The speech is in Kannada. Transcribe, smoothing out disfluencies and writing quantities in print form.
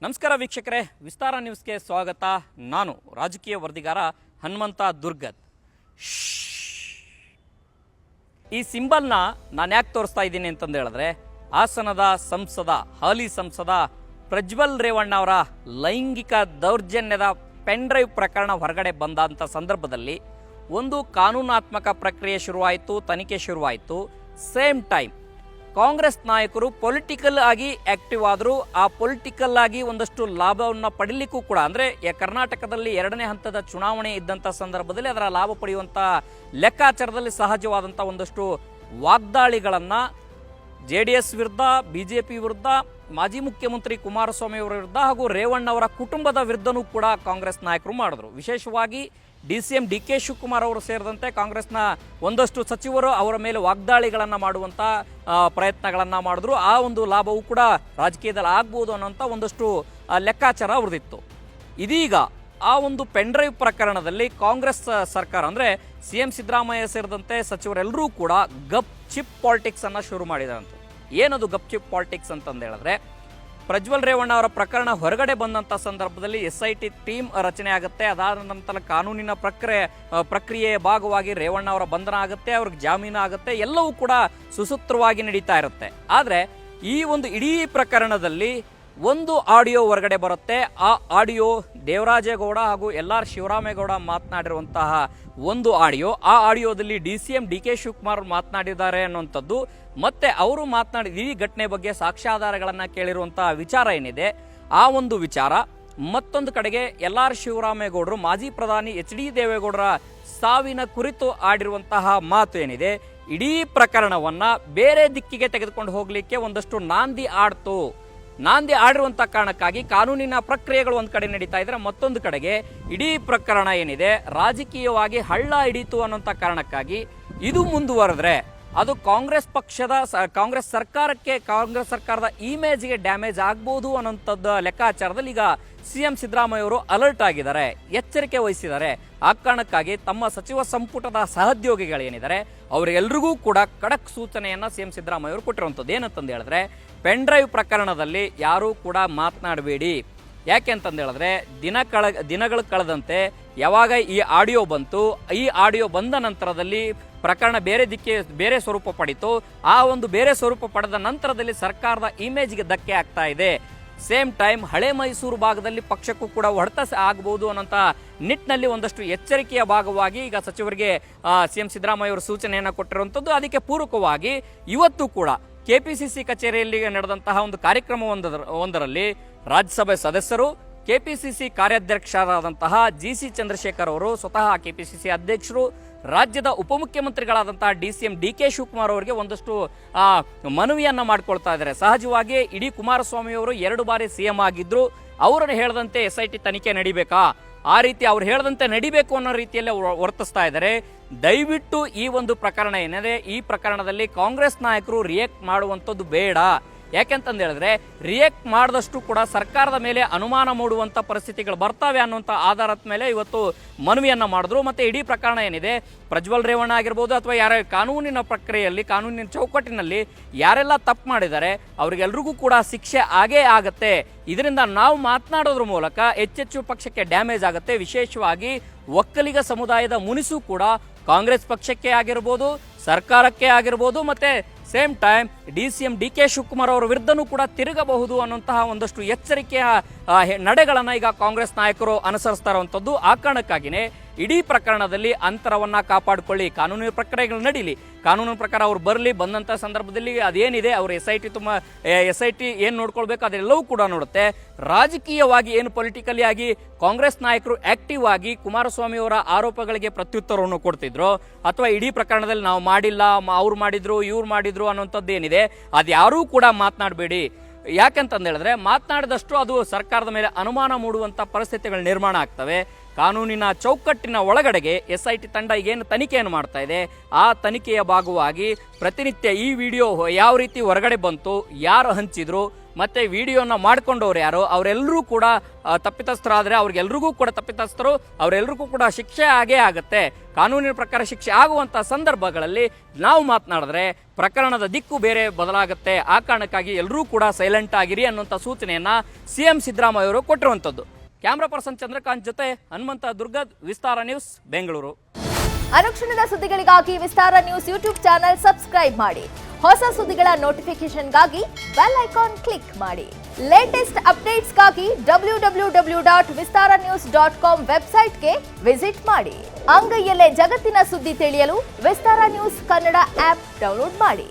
ನಮಸ್ಕಾರ ವೀಕ್ಷಕರೇ, ವಿಸ್ತಾರ ನ್ಯೂಸ್ಗೆ ಸ್ವಾಗತ. ನಾನು ರಾಜಕೀಯ ವರದಿಗಾರ ಹನುಮಂತ ದುರ್ಗದ್. ಈ ಸಿಂಬಲ್ನ ನಾನು ಯಾಕೆ ತೋರಿಸ್ತಾ ಇದ್ದೀನಿ ಅಂತಂದು ಹೇಳಿದ್ರೆ, ಹಾಸನದ ಸಂಸದ, ಹಾಲಿ ಸಂಸದ ಪ್ರಜ್ವಲ್ ರೇವಣ್ಣ ಅವರ ಲೈಂಗಿಕ ದೌರ್ಜನ್ಯದ ಪೆನ್ ಡ್ರೈವ್ ಪ್ರಕರಣ ಹೊರಗಡೆ ಬಂದಂಥ ಸಂದರ್ಭದಲ್ಲಿ ಒಂದು ಕಾನೂನಾತ್ಮಕ ಪ್ರಕ್ರಿಯೆ ಶುರುವಾಯಿತು, ತನಿಖೆ ಶುರುವಾಯಿತು. ಸೇಮ್ ಟೈಮ್ ಕಾಂಗ್ರೆಸ್ ನಾಯಕರು ಪೊಲಿಟಿಕಲ್ ಆಗಿ ಆಕ್ಟಿವ್ ಆದರೂ ಆ ಪೊಲಿಟಿಕಲ್ ಆಗಿ ಒಂದಷ್ಟು ಲಾಭವನ್ನು ಪಡೀಲಿಕ್ಕೂ ಕೂಡ, ಅಂದರೆ ಕರ್ನಾಟಕದಲ್ಲಿ 2ನೇ ಹಂತದ ಚುನಾವಣೆ ಇದ್ದಂಥ ಸಂದರ್ಭದಲ್ಲಿ ಅದರ ಲಾಭ ಪಡೆಯುವಂಥ ಲೆಕ್ಕಾಚಾರದಲ್ಲಿ ಸಹಜವಾದಂಥ ಒಂದಷ್ಟು ವಾಗ್ದಾಳಿಗಳನ್ನು JDS ವಿರುದ್ಧ, BJP ವಿರುದ್ಧ, ಮಾಜಿ ಮುಖ್ಯಮಂತ್ರಿ ಕುಮಾರಸ್ವಾಮಿ ಅವರ ವಿರುದ್ಧ ಹಾಗೂ ರೇವಣ್ಣ ಅವರ ಕುಟುಂಬದ ವಿರುದ್ಧನೂ ಕೂಡ ಕಾಂಗ್ರೆಸ್ ನಾಯಕರು ಮಾಡಿದ್ರು. ವಿಶೇಷವಾಗಿ DCM DK ಶಿವಕುಮಾರ್ ಅವರು ಸೇರಿದಂತೆ ಕಾಂಗ್ರೆಸ್ನ ಒಂದಷ್ಟು ಸಚಿವರು ಅವರ ಮೇಲೆ ವಾಗ್ದಾಳಿಗಳನ್ನು ಮಾಡುವಂಥ ಪ್ರಯತ್ನಗಳನ್ನು ಮಾಡಿದ್ರು. ಆ ಒಂದು ಲಾಭವೂ ಕೂಡ ರಾಜಕೀಯದಲ್ಲಿ ಆಗ್ಬೋದು ಅನ್ನೋಂಥ ಒಂದಷ್ಟು ಲೆಕ್ಕಾಚಾರ ಅವ್ರದ್ದಿತ್ತು. ಇದೀಗ ಆ ಒಂದು ಪೆನ್ ಡ್ರೈವ್ ಪ್ರಕರಣದಲ್ಲಿ ಕಾಂಗ್ರೆಸ್ ಸರ್ಕಾರ, ಅಂದರೆ CM ಸಿದ್ದರಾಮಯ್ಯ ಸೇರಿದಂತೆ ಸಚಿವರೆಲ್ಲರೂ ಕೂಡ ಗಪ್ ಚಿಪ್ ಪಾಲಿಟಿಕ್ಸನ್ನು ಶುರು ಮಾಡಿದಾರಂತ. ಏನದು ಗಪ್ ಚಿಪ್ ಪಾಲಿಟಿಕ್ಸ್ ಅಂತಂದು ಹೇಳಿದ್ರೆ, ಪ್ರಜ್ವಲ್ ರೇವಣ್ಣ ಅವರ ಪ್ರಕರಣ ಹೊರಗಡೆ ಬಂದಂಥ ಸಂದರ್ಭದಲ್ಲಿ SIT ಟೀಮ್ ರಚನೆ ಆಗುತ್ತೆ. ಅದಾದ ನಂತರ ಕಾನೂನಿನ ಪ್ರಕ್ರಿಯೆಯ ಭಾಗವಾಗಿ ರೇವಣ್ಣ ಅವರ ಬಂಧನ ಆಗುತ್ತೆ, ಅವ್ರಿಗೆ ಜಾಮೀನು ಆಗುತ್ತೆ, ಎಲ್ಲವೂ ಕೂಡ ಸುಸೂತ್ರವಾಗಿ ನಡೀತಾ ಇರುತ್ತೆ. ಆದರೆ ಈ ಒಂದು ಇಡೀ ಪ್ರಕರಣದಲ್ಲಿ ಒಂದು ಆಡಿಯೋ ಹೊರಗಡೆ ಬರುತ್ತೆ. ಆ ಆಡಿಯೋ ದೇವರಾಜೇಗೌಡ ಹಾಗೂ LR ಶಿವರಾಮೇಗೌಡ ಮಾತನಾಡಿರುವಂತಹ ಒಂದು ಆಡಿಯೋ. ಆ ಆಡಿಯೋದಲ್ಲಿ DCM DK ಶಿವಕುಮಾರ್ ಮಾತನಾಡಿದ್ದಾರೆ ಅನ್ನುವಂಥದ್ದು, ಮತ್ತೆ ಅವರು ಮಾತನಾಡಿದ ಈ ಘಟನೆ ಬಗ್ಗೆ ಸಾಕ್ಷ್ಯಾಧಾರಗಳನ್ನು ಕೇಳಿರುವಂತಹ ವಿಚಾರ ಏನಿದೆ, ಆ ಒಂದು ವಿಚಾರ. ಮತ್ತೊಂದು ಕಡೆಗೆ LR ಶಿವರಾಮೇಗೌಡರು ಮಾಜಿ ಪ್ರಧಾನಿ HD ದೇವೇಗೌಡರ ಸಾವಿನ ಕುರಿತು ಆಡಿರುವಂತಹ ಮಾತು ಏನಿದೆ, ಇಡೀ ಪ್ರಕರಣವನ್ನು ಬೇರೆ ದಿಕ್ಕಿಗೆ ತೆಗೆದುಕೊಂಡು ಹೋಗಲಿಕ್ಕೆ ಒಂದಷ್ಟು ನಾಂದಿ ಆಡಿರುವಂಥ ಕಾರಣಕ್ಕಾಗಿ ಕಾನೂನಿನ ಪ್ರಕ್ರಿಯೆಗಳು ಒಂದು ಕಡೆ ನಡೀತಾ ಇದ್ರೆ, ಮತ್ತೊಂದು ಕಡೆಗೆ ಇಡೀ ಪ್ರಕರಣ ಏನಿದೆ ರಾಜಕೀಯವಾಗಿ ಹಳ್ಳ ಹಿಡಿಯಿತು ಅನ್ನೋಂಥ ಕಾರಣಕ್ಕಾಗಿ ಇದು ಮುಂದುವರೆದ್ರೆ ಅದು ಕಾಂಗ್ರೆಸ್ ಸರ್ಕಾರದ ಇಮೇಜ್ಗೆ ಡ್ಯಾಮೇಜ್ ಆಗ್ಬೋದು ಅನ್ನೋಂಥದ್ದು ಲೆಕ್ಕಾಚಾರದಲ್ಲಿ ಈಗ CM ಸಿದ್ದರಾಮಯ್ಯ ಅವರು ಅಲರ್ಟ್ ಆಗಿದ್ದಾರೆ, ಎಚ್ಚರಿಕೆ ವಹಿಸಿದ್ದಾರೆ. ಆ ಕಾರಣಕ್ಕಾಗಿ ತಮ್ಮ ಸಚಿವ ಸಂಪುಟದ ಸಹೋದ್ಯೋಗಿಗಳೇನಿದ್ದಾರೆ ಅವರೆಲ್ಲರಿಗೂ ಕೂಡ ಖಡಕ್ ಸೂಚನೆಯನ್ನು CM ಸಿದ್ದರಾಮಯ್ಯ ಅವರು ಕೊಟ್ಟಿರುವಂಥದ್ದು. ಏನಂತಂದು ಹೇಳಿದ್ರೆ, ಪೆನ್ ಡ್ರೈವ್ ಪ್ರಕರಣದಲ್ಲಿ ಯಾರೂ ಕೂಡ ಮಾತನಾಡಬೇಡಿ. ಯಾಕೆ ಅಂತಂದು ಹೇಳಿದ್ರೆ, ದಿನಗಳು ಕಳೆದಂತೆ ಯಾವಾಗ ಈ ಆಡಿಯೋ ಬಂತು, ಈ ಆಡಿಯೋ ಬಂದ ನಂತರದಲ್ಲಿ ಪ್ರಕರಣ ಬೇರೆ ಸ್ವರೂಪ ಪಡೀತು. ಆ ಒಂದು ಬೇರೆ ಸ್ವರೂಪ ಪಡೆದ ನಂತರದಲ್ಲಿ ಸರ್ಕಾರದ ಇಮೇಜ್ಗೆ ಧಕ್ಕೆ ಆಗ್ತಾ ಇದೆ. ಸೇಮ್ ಟೈಮ್ ಹಳೆ ಮೈಸೂರು ಭಾಗದಲ್ಲಿ ಪಕ್ಷಕ್ಕೂ ಕೂಡ ಹೊಡೆತ ಆಗಬಹುದು ಅನ್ನೋಂಥ ನಿಟ್ಟಿನಲ್ಲಿ ಒಂದಷ್ಟು ಎಚ್ಚರಿಕೆಯ ಭಾಗವಾಗಿ ಈಗ ಸಚಿವರಿಗೆ CM ಸಿದ್ದರಾಮಯ್ಯ ಅವರು ಸೂಚನೆಯನ್ನು ಕೊಟ್ಟಿರುವಂಥದ್ದು. ಅದಕ್ಕೆ ಪೂರಕವಾಗಿ ಇವತ್ತು ಕೂಡ KPCC ಕಚೇರಿಯಲ್ಲಿ ನಡೆದಂತಹ ಒಂದು ಕಾರ್ಯಕ್ರಮ ಒಂದರಲ್ಲಿ ರಾಜ್ಯಸಭೆ ಸದಸ್ಯರು, KPCC ಕಾರ್ಯಾಧ್ಯಕ್ಷರಾದಂತಹ GC ಚಂದ್ರಶೇಖರ್ ಅವರು, ಸ್ವತಃ KPCC ಅಧ್ಯಕ್ಷರು, ರಾಜ್ಯದ ಉಪಮುಖ್ಯಮಂತ್ರಿಗಳಾದಂತಹ DCM DK ಶಿವಕುಮಾರ್ ಅವರಿಗೆ ಒಂದಷ್ಟು ಮನವಿಯನ್ನು ಮಾಡ್ಕೊಳ್ತಾ ಇದ್ದಾರೆ. ಸಹಜವಾಗಿ ಇಡೀ ಕುಮಾರಸ್ವಾಮಿ ಅವರು 2 ಬಾರಿ CM ಆಗಿದ್ರು. ಅವರನ್ನು ಹೇಳದಂತೆ SIT ತನಿಖೆ ನಡಿಬೇಕಾ, ಆ ರೀತಿ ಅವ್ರು ಹೇಳದಂತೆ ನಡಿಬೇಕು ಅನ್ನೋ ರೀತಿಯಲ್ಲಿ ವರ್ತಿಸ್ತಾ ಇದ್ದಾರೆ. ದಯವಿಟ್ಟು ಈ ಒಂದು ಪ್ರಕರಣ ಏನಿದೆ, ಈ ಪ್ರಕರಣದಲ್ಲಿ ಕಾಂಗ್ರೆಸ್ ನಾಯಕರು ರಿಯಾಕ್ಟ್ ಮಾಡುವಂಥದ್ದು ಬೇಡ. ಯಾಕೆಂತಂದು ಹೇಳಿದ್ರೆ, ರಿಯಾಕ್ಟ್ ಮಾಡಿದಷ್ಟು ಕೂಡ ಸರ್ಕಾರದ ಮೇಲೆ ಅನುಮಾನ ಮೂಡುವಂಥ ಪರಿಸ್ಥಿತಿಗಳು ಬರ್ತವೆ ಅನ್ನುವಂಥ ಆಧಾರದ ಮೇಲೆ ಇವತ್ತು ಮನವಿಯನ್ನು ಮಾಡಿದ್ರು. ಮತ್ತು ಇಡೀ ಪ್ರಕರಣ ಏನಿದೆ, ಪ್ರಜ್ವಲ್ ರೇವಣ್ಣ ಆಗಿರ್ಬೋದು ಅಥವಾ ಯಾರ ಕಾನೂನಿನ ಪ್ರಕ್ರಿಯೆಯಲ್ಲಿ, ಕಾನೂನಿನ ಚೌಕಟ್ಟಿನಲ್ಲಿ ಯಾರೆಲ್ಲ ತಪ್ಪು ಮಾಡಿದ್ದಾರೆ ಅವರಿಗೆಲ್ರಿಗೂ ಕೂಡ ಶಿಕ್ಷೆ ಆಗೇ ಆಗುತ್ತೆ. ಇದರಿಂದ ನಾವು ಮಾತನಾಡೋದ್ರ ಮೂಲಕ ಹೆಚ್ಚೆಚ್ಚು ಪಕ್ಷಕ್ಕೆ ಡ್ಯಾಮೇಜ್ ಆಗುತ್ತೆ. ವಿಶೇಷವಾಗಿ ಒಕ್ಕಲಿಗ ಸಮುದಾಯದ ಮುನಿಸು ಕೂಡ ಕಾಂಗ್ರೆಸ್ ಪಕ್ಷಕ್ಕೆ ಆಗಿರ್ಬೋದು, ಸರ್ಕಾರಕ್ಕೆ ಆಗಿರ್ಬೋದು, ಮತ್ತು same time DCM DK Shivakumar ಅವರ ವಿರುದ್ಧನೂ ಕೂಡ ತಿರುಗಬಹುದು ಅನ್ನುವಂತಹ ಒಂದಷ್ಟು ಎಚ್ಚರಿಕೆಯ ನಡೆಗಳನ್ನು ಈಗ ಕಾಂಗ್ರೆಸ್ ನಾಯಕರು ಅನುಸರಿಸ್ತಾ ಇರುವಂಥದ್ದು. ಆ ಕಾರಣಕ್ಕಾಗಿಯೇ ಇಡೀ ಪ್ರಕರಣದಲ್ಲಿ ಅಂತರವನ್ನು ಕಾಪಾಡಿಕೊಳ್ಳಿ, ಕಾನೂನಿನ ಪ್ರಕ್ರಿಯೆಗಳು ನಡೀಲಿ, ಕಾನೂನಿನ ಪ್ರಕಾರ ಅವ್ರು ಬಂದಂಥ ಸಂದರ್ಭದಲ್ಲಿ ಅದೇನಿದೆ ಅವರು SIT ಏನು ನೋಡ್ಕೊಳ್ಬೇಕು ಅದೆಲ್ಲವೂ ಕೂಡ ನೋಡುತ್ತೆ. ರಾಜಕೀಯವಾಗಿ ಏನು ಪೊಲಿಟಿಕಲಿ ಆಗಿ ಕಾಂಗ್ರೆಸ್ ನಾಯಕರು ಆಕ್ಟಿವ್ ಆಗಿ ಕುಮಾರಸ್ವಾಮಿ ಅವರ ಆರೋಪಗಳಿಗೆ ಪ್ರತ್ಯುತ್ತರವನ್ನು ಕೊಡ್ತಿದ್ರು, ಅಥವಾ ಇಡೀ ಪ್ರಕರಣದಲ್ಲಿ ನಾವು ಮಾಡಿಲ್ಲ, ಅವ್ರು ಮಾಡಿದ್ರು, ಇವ್ರು ಮಾಡಿದ್ರು ಅನ್ನೋಂಥದ್ದು ಏನಿದೆ ಅದು ಯಾರೂ ಕೂಡ ಮಾತನಾಡಬೇಡಿ. ಯಾಕಂತಂದು ಹೇಳಿದ್ರೆ, ಮಾತನಾಡಿದಷ್ಟು ಅದು ಸರ್ಕಾರದ ಮೇಲೆ ಅನುಮಾನ ಮೂಡುವಂಥ ಪರಿಸ್ಥಿತಿಗಳು ನಿರ್ಮಾಣ ಆಗ್ತವೆ. ಕಾನೂನಿನ ಚೌಕಟ್ಟಿನ ಒಳಗಡೆಗೆ SIT ತಂಡ ಏನು ತನಿಖೆಯನ್ನು ಮಾಡ್ತಾ ಇದೆ, ಆ ತನಿಖೆಯ ಭಾಗವಾಗಿ ಪ್ರತಿನಿತ್ಯ ಈ ವಿಡಿಯೋ ಯಾವ ರೀತಿ ಹೊರಗಡೆ ಬಂತು, ಯಾರು ಹಂಚಿದ್ರು, ಮತ್ತು ವಿಡಿಯೋನ ಮಾಡ್ಕೊಂಡವ್ರು ಯಾರು ಅವರೆಲ್ಲರೂ ಕೂಡ ತಪ್ಪಿತಸ್ಥರಾದರೆ ಅವ್ರಿಗೆಲ್ರಿಗೂ ಕೂಡ ತಪ್ಪಿತಸ್ಥರು, ಅವರೆಲ್ರಿಗೂ ಕೂಡ ಶಿಕ್ಷೆ ಆಗೇ ಆಗುತ್ತೆ. ಕಾನೂನಿನ ಪ್ರಕಾರ ಶಿಕ್ಷೆ ಆಗುವಂಥ ಸಂದರ್ಭಗಳಲ್ಲಿ ನಾವು ಮಾತನಾಡಿದ್ರೆ ಪ್ರಕರಣದ ದಿಕ್ಕು ಬೇರೆ ಬದಲಾಗುತ್ತೆ. ಆ ಕಾರಣಕ್ಕಾಗಿ ಎಲ್ಲರೂ ಕೂಡ ಸೈಲೆಂಟ್ ಆಗಿರಿ ಅನ್ನುವಂಥ ಸೂಚನೆಯನ್ನು CM ಸಿದ್ದರಾಮಯ್ಯ ಅವರು ಕೊಟ್ಟಿರುವಂಥದ್ದು. ಕ್ಯಾಮ್ರಾ ಪರ್ಸನ್ ಚಂದ್ರಕಾಂತ್ ಜೊತೆ ಹನುಮಂತ ದುರ್ಗದ್, ವಿಸ್ತಾರ ನ್ಯೂಸ್, ಬೆಂಗಳೂರು. ಅನುಕ್ಷಣದ ಸುದ್ದಿಗಳಿಗಾಗಿ ವಿಸ್ತಾರ ನ್ಯೂಸ್ ಯೂಟ್ಯೂಬ್ ಚಾನೆಲ್ ಸಬ್ಸ್ಕ್ರೈಬ್ ಮಾಡಿ. ಹೊಸ ಸುದ್ದಿಗಳ ನೋಟಿಫಿಕೇಶನ್ಗಾಗಿ ಬೆಲ್ ಐಕಾನ್ ಕ್ಲಿಕ್ ಮಾಡಿ. ಲೇಟೆಸ್ಟ್ ಅಪ್ಡೇಟ್ಸ್ಗಾಗಿ www.vistaranews.com ವೆಬ್ಸೈಟ್ಗೆ ವಿಸಿಟ್ ಮಾಡಿ. ಅಂಗೈಯಲ್ಲೇ ಜಗತ್ತಿನ ಸುದ್ದಿ ತಿಳಿಯಲು ವಿಸ್ತಾರ ನ್ಯೂಸ್ ಕನ್ನಡ ಆಪ್ ಡೌನ್ಲೋಡ್ ಮಾಡಿ.